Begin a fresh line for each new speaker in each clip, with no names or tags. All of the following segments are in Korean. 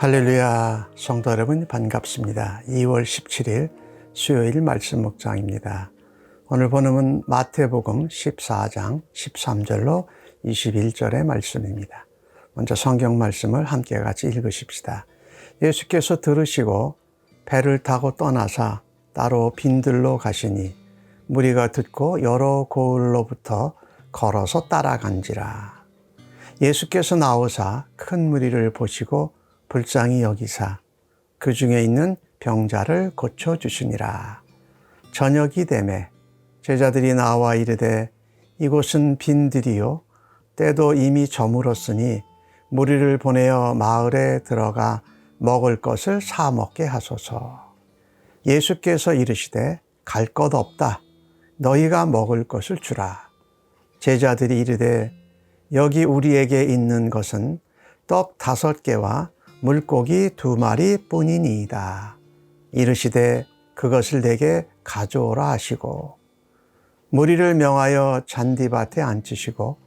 할렐루야, 성도 여러분 반갑습니다. 2월 17일 수요일 말씀 묵상입니다. 오늘 본문은 마태복음 14장 13절로 21절의 말씀입니다. 먼저 성경 말씀을 함께 같이 읽으십시다. 예수께서 들으시고 배를 타고 떠나사 따로 빈들로 가시니 무리가 듣고 여러 고을로부터 걸어서 따라간지라. 예수께서 나오사 큰 무리를 보시고 불쌍히 여기사 그 중에 있는 병자를 고쳐주시니라. 저녁이 되매 제자들이 나와 이르되 이곳은 빈들이요 때도 이미 저물었으니 무리를 보내어 마을에 들어가 먹을 것을 사 먹게 하소서. 예수께서 이르시되 갈 것 없다. 너희가 먹을 것을 주라. 제자들이 이르되 여기 우리에게 있는 것은 떡 5개와 물고기 2마리 뿐이니이다. 이르시되 그것을 내게 가져오라 하시고 무리를 명하여 잔디밭에 앉히시고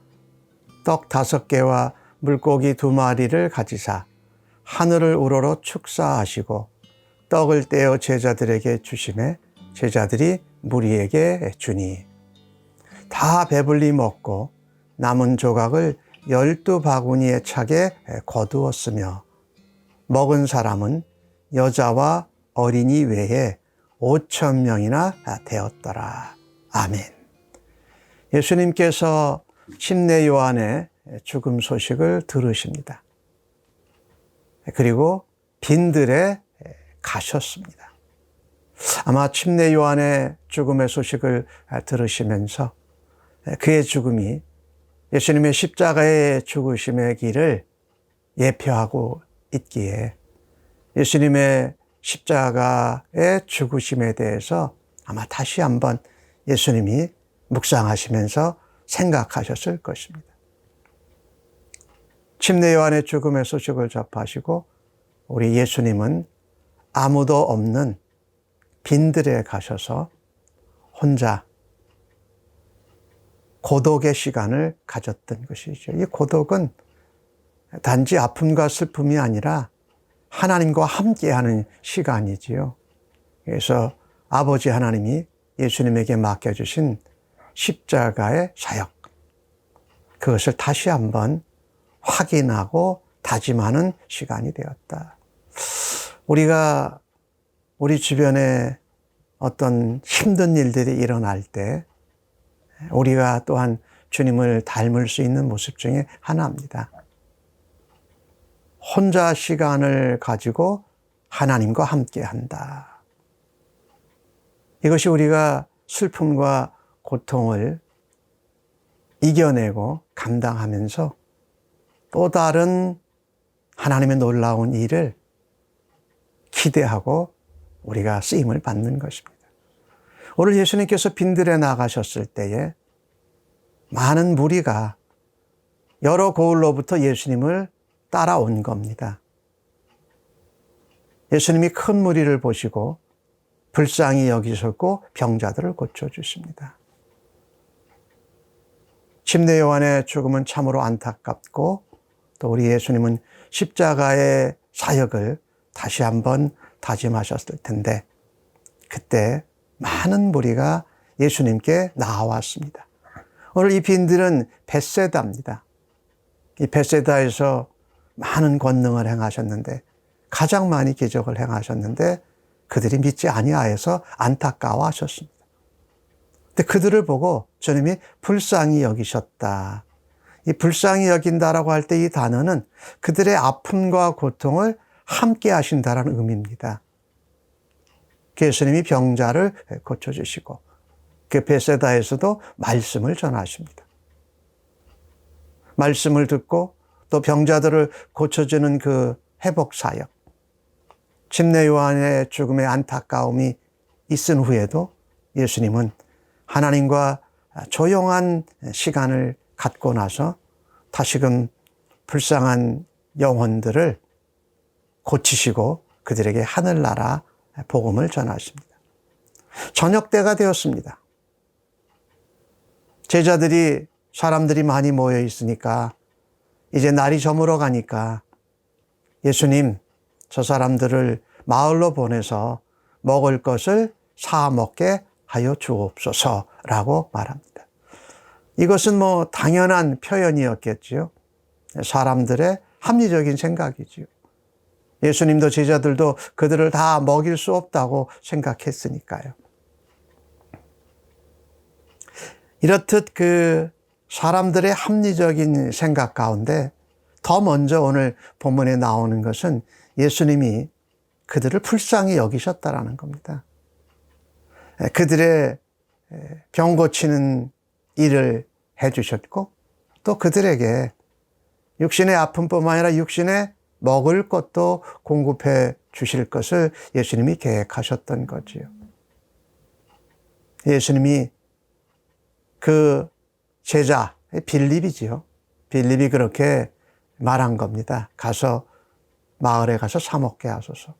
떡 5개와 물고기 2마리를 가지사 하늘을 우러러 축사하시고 떡을 떼어 제자들에게 주시매 제자들이 무리에게 주니 다 배불리 먹고 남은 조각을 12바구니에 차게 거두었으며 먹은 사람은 여자와 어린이 외에 5,000명이나 되었더라. 아멘. 예수님께서 침례 요한의 죽음 소식을 들으십니다. 그리고 빈들에 가셨습니다. 아마 침례 요한의 죽음의 소식을 들으시면서 그의 죽음이 예수님의 십자가의 죽으심의 길을 예표하고 있기에 예수님의 십자가의 죽으심에 대해서 아마 다시 한번 예수님이 묵상하시면서 생각하셨을 것입니다. 침례 요한의 죽음의 소식을 접하시고 우리 예수님은 아무도 없는 빈들에 가셔서 혼자 고독의 시간을 가졌던 것이죠. 이 고독은 단지 아픔과 슬픔이 아니라 하나님과 함께하는 시간이지요. 그래서 아버지 하나님이 예수님에게 맡겨주신 십자가의 사역, 그것을 다시 한번 확인하고 다짐하는 시간이 되었다. 우리가 우리 주변에 어떤 힘든 일들이 일어날 때 우리가 또한 주님을 닮을 수 있는 모습 중에 하나입니다. 혼자 시간을 가지고 하나님과 함께 한다. 이것이 우리가 슬픔과 고통을 이겨내고 감당하면서 또 다른 하나님의 놀라운 일을 기대하고 우리가 쓰임을 받는 것입니다. 오늘 예수님께서 빈들에 나가셨을 때에 많은 무리가 여러 고을로부터 예수님을 따라온 겁니다. 예수님이 큰 무리를 보시고 불쌍히 여기셨고 병자들을 고쳐주십니다. 침례 요한의 죽음은 참으로 안타깝고 또 우리 예수님은 십자가의 사역을 다시 한번 다짐하셨을 텐데 그때 많은 무리가 예수님께 나왔습니다. 오늘 이 빈들은 벳세다입니다. 이 벳세다에서 많은 권능을 행하셨는데 가장 많이 기적을 행하셨는데 그들이 믿지 아니하여서 안타까워하셨습니다. 근데 그들을 보고 주님이 불쌍히 여기셨다. 이 불쌍히 여긴다라고 할 때 이 단어는 그들의 아픔과 고통을 함께 하신다라는 의미입니다. 예수님이 병자를 고쳐주시고 그 벳세다에서도 말씀을 전하십니다. 말씀을 듣고 또 병자들을 고쳐주는 그 회복 사역, 침례 요한의 죽음의 안타까움이 있은 후에도 예수님은 하나님과 조용한 시간을 갖고 나서 다시금 불쌍한 영혼들을 고치시고 그들에게 하늘나라 복음을 전하십니다. 저녁 때가 되었습니다. 제자들이 사람들이 많이 모여 있으니까 이제 날이 저물어 가니까 예수님 저 사람들을 마을로 보내서 먹을 것을 사 먹게 하여 주옵소서라고 말합니다. 이것은 뭐 당연한 표현이었겠지요. 사람들의 합리적인 생각이지요. 예수님도 제자들도 그들을 다 먹일 수 없다고 생각했으니까요. 이렇듯 그 사람들의 합리적인 생각 가운데 더 먼저 오늘 본문에 나오는 것은 예수님이 그들을 불쌍히 여기셨다라는 겁니다. 그들의 병 고치는 일을 해주셨고 또 그들에게 육신의 아픔뿐만 아니라 육신의 먹을 것도 공급해 주실 것을 예수님이 계획하셨던 거지요. 예수님이 그 제자 빌립이지요. 빌립이 그렇게 말한 겁니다. 가서 마을에 가서 사 먹게 하소서.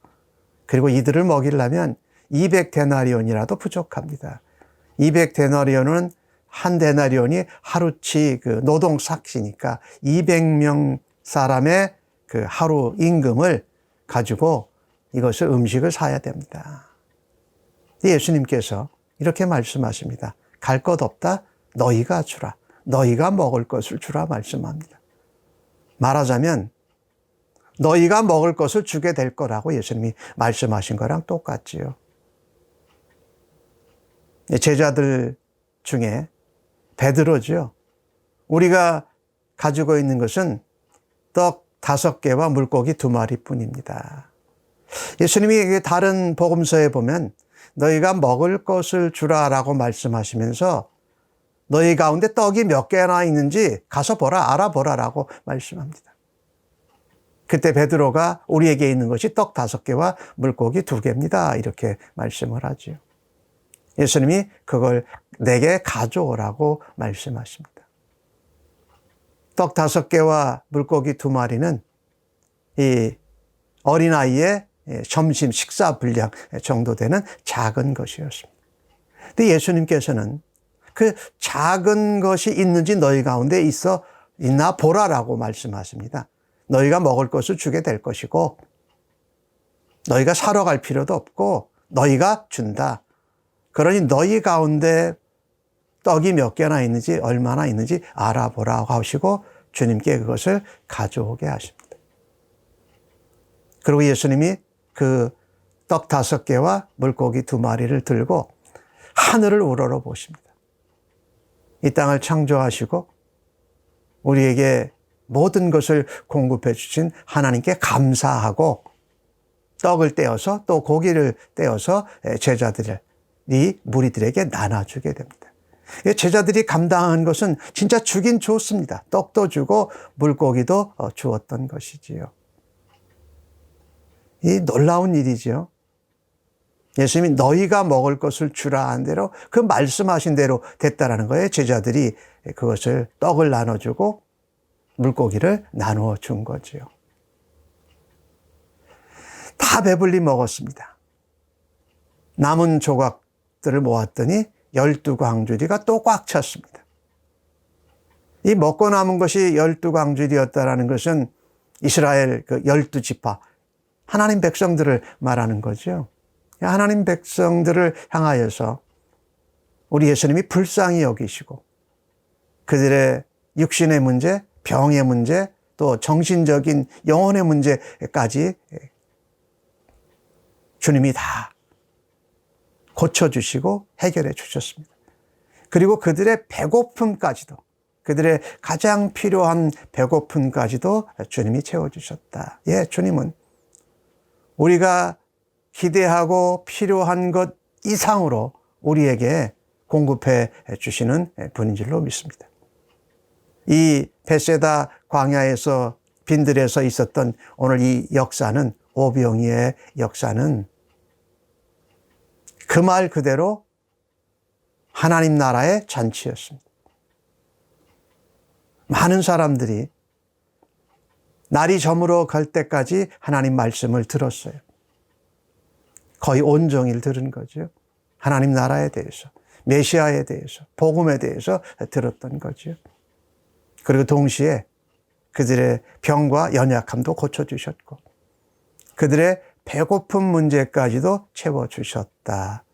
그리고 이들을 먹이려면 200데나리온이라도 부족합니다. 200데나리온은 한 데나리온이 하루치 그 노동 삭시니까 200명 사람의 그 하루 임금을 가지고 이것을 음식을 사야 됩니다. 예수님께서 이렇게 말씀하십니다. 갈 것 없다? 너희가 주라. 너희가 먹을 것을 주라 말씀합니다. 말하자면 너희가 먹을 것을 주게 될 거라고 예수님이 말씀하신 거랑 똑같지요. 제자들 중에 베드로죠. 우리가 가지고 있는 것은 떡 5개와 물고기 2마리뿐입니다. 예수님이 다른 복음서에 보면 너희가 먹을 것을 주라라고 말씀하시면서 너희 가운데 떡이 몇 개나 있는지 가서 보라, 알아보라라고 말씀합니다. 그때 베드로가 우리에게 있는 것이 떡 5개와 물고기 2개입니다. 이렇게 말씀을 하죠. 예수님이 그걸 내게 가져오라고 말씀하십니다. 떡 5개와 물고기 2마리는 이 어린아이의 점심 식사 분량 정도 되는 작은 것이었습니다. 근데 예수님께서는 그 작은 것이 있는지 너희 가운데 있나 보라라고 말씀하십니다. 너희가 먹을 것을 주게 될 것이고 너희가 사러 갈 필요도 없고 너희가 준다. 그러니 너희 가운데 떡이 몇 개나 있는지 얼마나 있는지 알아보라고 하시고 주님께 그것을 가져오게 하십니다. 그리고 예수님이 그 떡 5개와 물고기 2마리를 들고 하늘을 우러러 보십니다. 이 땅을 창조하시고 우리에게 모든 것을 공급해 주신 하나님께 감사하고 떡을 떼어서 또 고기를 떼어서 제자들이 무리들에게 나눠주게 됩니다. 제자들이 감당한 것은 진짜 주긴 줬습니다. 떡도 주고 물고기도 주었던 것이지요. 이 놀라운 일이죠. 예수님이 너희가 먹을 것을 주라 한 대로 그 말씀하신 대로 됐다라는 거예요. 제자들이 그것을 떡을 나눠주고 물고기를 나누어 준 거지요. 다 배불리 먹었습니다. 남은 조각들을 모았더니 12광주리가 또 꽉 찼습니다. 이 먹고 남은 것이 12광주리였다라는 것은 이스라엘 그 12지파 하나님 백성들을 말하는 거죠. 하나님 백성들을 향하여서 우리 예수님이 불쌍히 여기시고 그들의 육신의 문제, 병의 문제, 또 정신적인 영혼의 문제까지 주님이 다 고쳐주시고 해결해 주셨습니다. 그리고 그들의 배고픔까지도, 그들의 가장 필요한 배고픔까지도 주님이 채워주셨다. 예, 주님은 우리가 기대하고 필요한 것 이상으로 우리에게 공급해 주시는 분인 줄로 믿습니다. 이 베세다 광야에서 빈들에서 있었던 오늘 이 역사는, 오병이의 역사는 그 말 그대로 하나님 나라의 잔치였습니다. 많은 사람들이 날이 저물어 갈 때까지 하나님 말씀을 들었어요. 거의 온종일 들은 거죠. 하나님 나라에 대해서, 메시아에 대해서, 복음에 대해서 들었던 거죠. 그리고 동시에 그들의 병과 연약함도 고쳐주셨고, 그들의 배고픈 문제까지도 채워주셨다.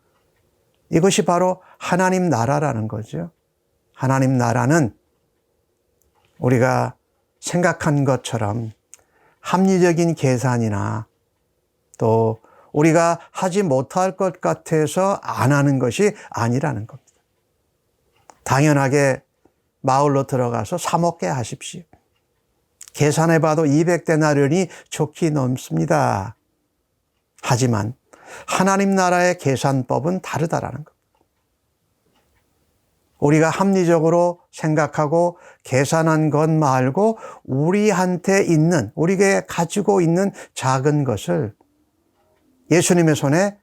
이것이 바로 하나님 나라라는 거죠. 하나님 나라는 우리가 생각한 것처럼 합리적인 계산이나 또 우리가 하지 못할 것 같아서 안 하는 것이 아니라는 겁니다. 당연하게 마을로 들어가서 사 먹게 하십시오. 계산해봐도 200데나리온이 좋게 넘습니다. 하지만 하나님 나라의 계산법은 다르다라는 것. 우리가 합리적으로 생각하고 계산한 것 말고 우리한테 있는, 우리가 가지고 있는 작은 것을 예수님의 손에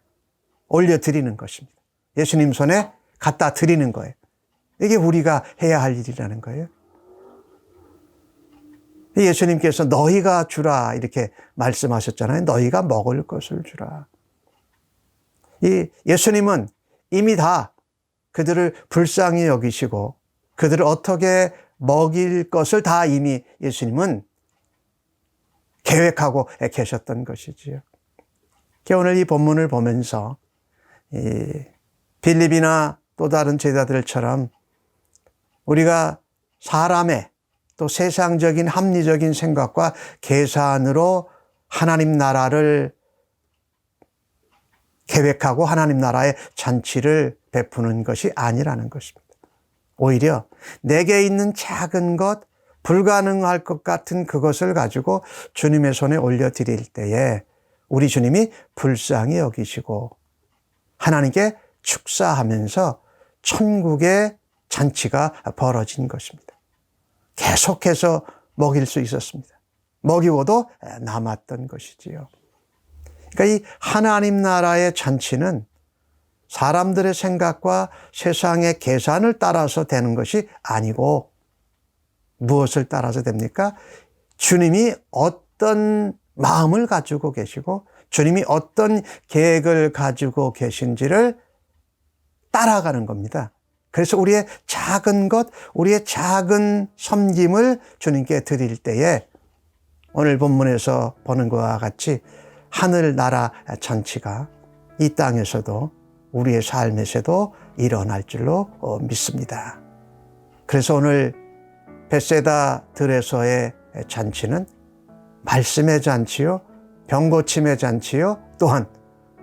올려드리는 것입니다. 예수님 손에 갖다 드리는 거예요. 이게 우리가 해야 할 일이라는 거예요. 예수님께서 너희가 주라 이렇게 말씀하셨잖아요. 너희가 먹을 것을 주라. 이 예수님은 이미 다 그들을 불쌍히 여기시고 그들을 어떻게 먹일 것을 다 이미 예수님은 계획하고 계셨던 것이지요. 오늘 이 본문을 보면서 빌립이나 또 다른 제자들처럼 우리가 사람의 또 세상적인 합리적인 생각과 계산으로 하나님 나라를 계획하고 하나님 나라의 잔치를 베푸는 것이 아니라는 것입니다. 오히려 내게 있는 작은 것, 불가능할 것 같은 그것을 가지고 주님의 손에 올려드릴 때에 우리 주님이 불쌍히 여기시고 하나님께 축사하면서 천국의 잔치가 벌어진 것입니다. 계속해서 먹일 수 있었습니다. 먹이고도 남았던 것이지요. 그러니까 이 하나님 나라의 잔치는 사람들의 생각과 세상의 계산을 따라서 되는 것이 아니고 무엇을 따라서 됩니까? 주님이 어떤 마음을 가지고 계시고 주님이 어떤 계획을 가지고 계신지를 따라가는 겁니다. 그래서 우리의 작은 것, 우리의 작은 섬김을 주님께 드릴 때에 오늘 본문에서 보는 것과 같이 하늘나라 잔치가 이 땅에서도 우리의 삶에서도 일어날 줄로 믿습니다. 그래서 오늘 벳세다 들에서의 잔치는 말씀의 잔치요, 병고침의 잔치요, 또한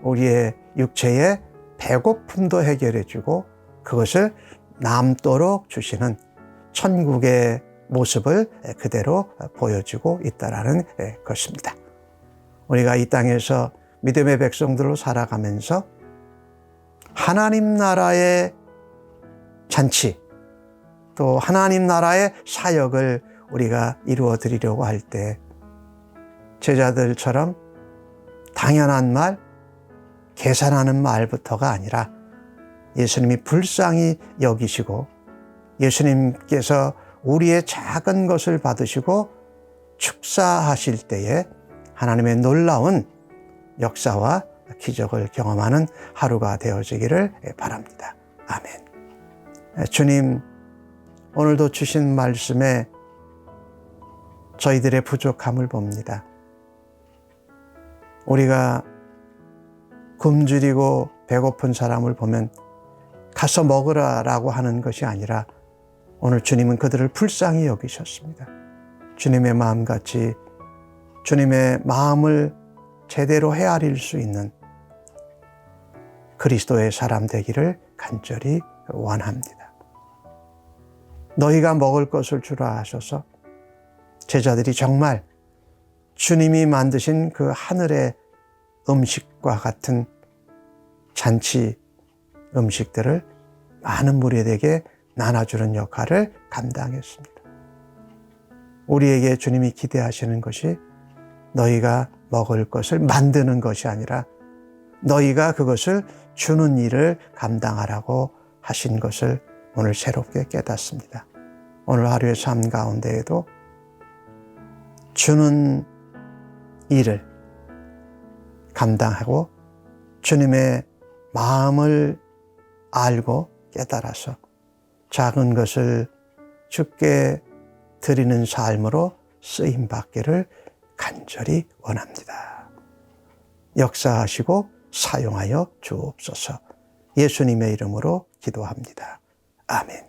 우리의 육체의 배고픔도 해결해 주고 그것을 남도록 주시는 천국의 모습을 그대로 보여주고 있다는 것입니다. 우리가 이 땅에서 믿음의 백성들로 살아가면서 하나님 나라의 잔치, 또 하나님 나라의 사역을 우리가 이루어 드리려고 할 때 제자들처럼 당연한 말, 계산하는 말부터가 아니라 예수님이 불쌍히 여기시고 예수님께서 우리의 작은 것을 받으시고 축사하실 때에 하나님의 놀라운 역사와 기적을 경험하는 하루가 되어지기를 바랍니다. 아멘. 주님, 오늘도 주신 말씀에 저희들의 부족함을 봅니다. 우리가 굶주리고 배고픈 사람을 보면 가서 먹으라라고 하는 것이 아니라 오늘 주님은 그들을 불쌍히 여기셨습니다. 주님의 마음같이 주님의 마음을 제대로 헤아릴 수 있는 그리스도의 사람 되기를 간절히 원합니다. 너희가 먹을 것을 주라 하셔서 제자들이 정말 주님이 만드신 그 하늘의 음식과 같은 잔치 음식들을 많은 무리에게 나눠주는 역할을 감당했습니다. 우리에게 주님이 기대하시는 것이 너희가 먹을 것을 만드는 것이 아니라 너희가 그것을 주는 일을 감당하라고 하신 것을 오늘 새롭게 깨닫습니다. 오늘 하루의 삶 가운데에도 주는 일을 감당하고 주님의 마음을 알고 깨달아서 작은 것을 주께 드리는 삶으로 쓰임받기를 간절히 원합니다. 역사하시고 사용하여 주옵소서. 예수님의 이름으로 기도합니다. 아멘.